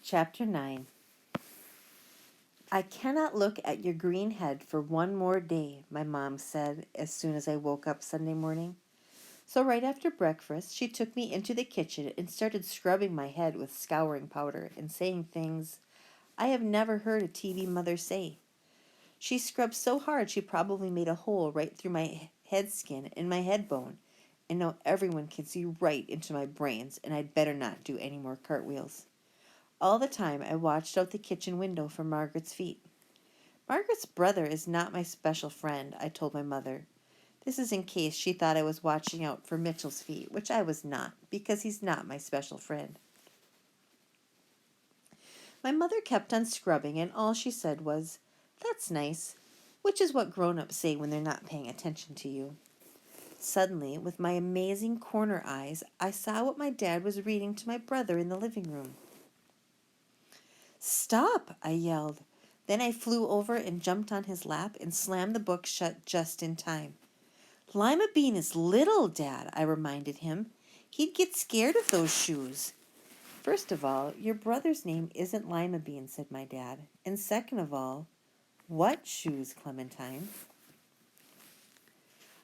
Chapter 9. I cannot look at your green head for one more day, my mom said as soon as I woke up Sunday morning. So right after breakfast, she took me into the kitchen and started scrubbing my head with scouring powder and saying things I have never heard a TV mother say. She scrubbed so hard she probably made a hole right through my head skin and my head bone, and now everyone can see right into my brains, and I'd better not do any more cartwheels. All the time I watched out the kitchen window for Margaret's feet. Margaret's brother is not my special friend, I told my mother. This is in case she thought I was watching out for Mitchell's feet, which I was not, because he's not my special friend. My mother kept on scrubbing, and all she said was, "That's nice," which is what grown-ups say when they're not paying attention to you. Suddenly, with my amazing corner eyes, I saw what my dad was reading to my brother in the living room. "Stop!" I yelled. Then I flew over and jumped on his lap and slammed the book shut just in time. "Lima Bean is little, Dad," I reminded him. "He'd get scared of those shoes." "First of all, your brother's name isn't Lima Bean," said my dad. "And second of all, what shoes, Clementine?"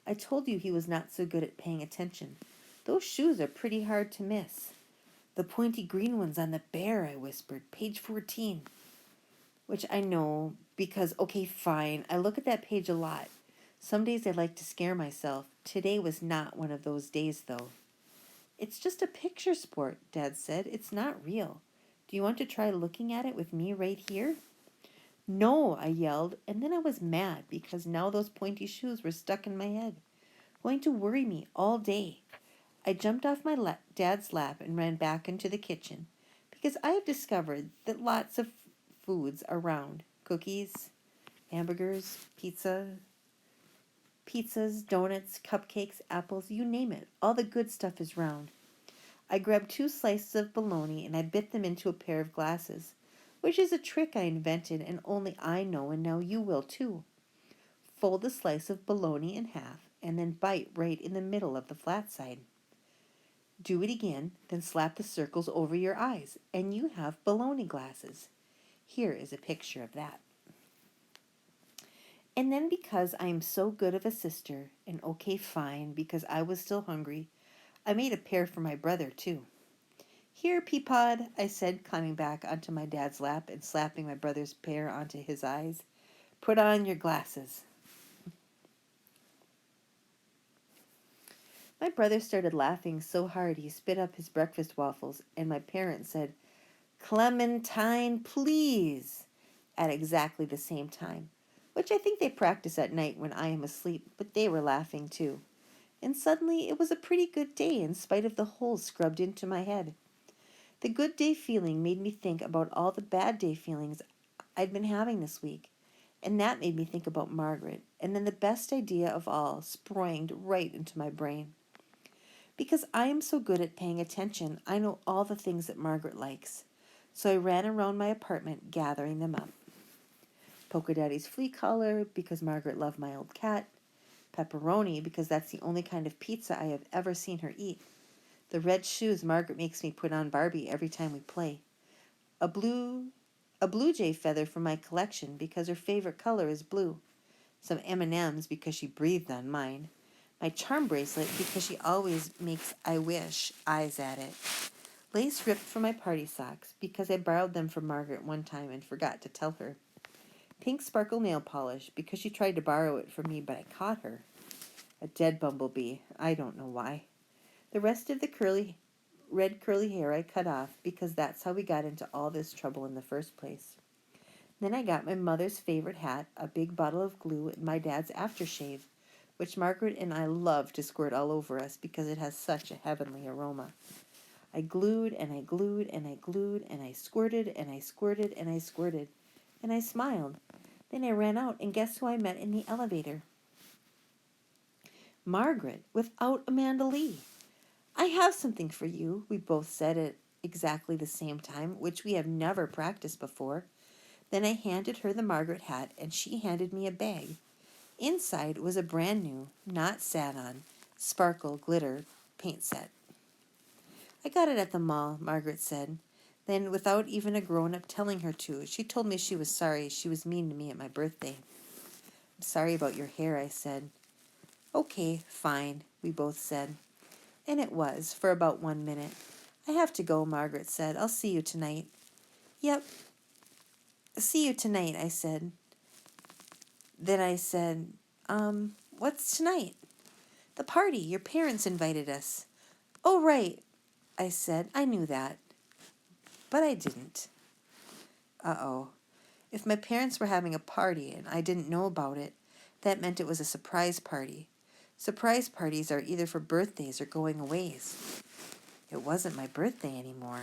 "I told you he was not so good at paying attention. Those shoes are pretty hard to miss." "The pointy green ones on the bear," I whispered. "Page 14. Which I know because, okay, fine, I look at that page a lot. Some days I like to scare myself. Today was not one of those days, though. "It's just a picture sport," Dad said. "It's not real. Do you want to try looking at it with me right here?" "No," I yelled, and then I was mad because now those pointy shoes were stuck in my head, going to worry me all day. I jumped off my dad's lap and ran back into the kitchen because I have discovered that lots of foods are round. Cookies, hamburgers, pizzas, donuts, cupcakes, apples, you name it. All the good stuff is round. I grabbed 2 slices of bologna and I bit them into a pair of glasses, which is a trick I invented and only I know, and now you will too. Fold a slice of bologna in half and then bite right in the middle of the flat side. Do it again, then slap the circles over your eyes, and you have bologna glasses. Here is a picture of that. And then because I am so good of a sister, and okay fine because I was still hungry, I made a pair for my brother too. "Here, Peapod," I said, climbing back onto my dad's lap and slapping my brother's pair onto his eyes. "Put on your glasses." My brother started laughing so hard he spit up his breakfast waffles, and my parents said, "Clementine, please," at exactly the same time, which I think they practice at night when I am asleep, but they were laughing too. And suddenly it was a pretty good day in spite of the holes scrubbed into my head. The good day feeling made me think about all the bad day feelings I'd been having this week, and that made me think about Margaret, and then the best idea of all sprang right into my brain. Because I am so good at paying attention, I know all the things that Margaret likes, so I ran around my apartment gathering them up. Polka Daddy's flea collar, because Margaret loved my old cat. Pepperoni, because that's the only kind of pizza I have ever seen her eat. The red shoes Margaret makes me put on Barbie every time we play. A blue jay feather from my collection because her favorite color is blue. Some M&Ms because she breathed on mine. My charm bracelet because she always makes "I wish" eyes at it. Lace ripped from my party socks because I borrowed them from Margaret one time and forgot to tell her. Pink sparkle nail polish because she tried to borrow it from me but I caught her. A dead bumblebee. I don't know why. The rest of the red curly hair I cut off because that's how we got into all this trouble in the first place. Then I got my mother's favorite hat, a big bottle of glue, and my dad's aftershave, which Margaret and I love to squirt all over us because it has such a heavenly aroma. I glued and I glued and I glued and I squirted and I squirted and I squirted, and I smiled. Then I ran out, and guess who I met in the elevator? Margaret, without Amanda Lee. "I have something for you," we both said at exactly the same time, which we have never practiced before. Then I handed her the Margaret hat, and she handed me a bag. Inside was a brand new, not sat on, sparkle, glitter paint set. "I got it at the mall," Margaret said. Then, without even a grown-up telling her to, she told me she was sorry she was mean to me at my birthday. I'm sorry about your hair, I said. Okay, fine, we both said. And it was, for about 1 minute. I have to go, Margaret said. I'll see you tonight. Yep, see you tonight, I said. Then I said, what's tonight? The party. Your parents invited us. Oh, right, I said. I knew that. But I didn't. Uh-oh. If my parents were having a party and I didn't know about it, that meant it was a surprise party. Surprise parties are either for birthdays or going aways. It wasn't my birthday anymore.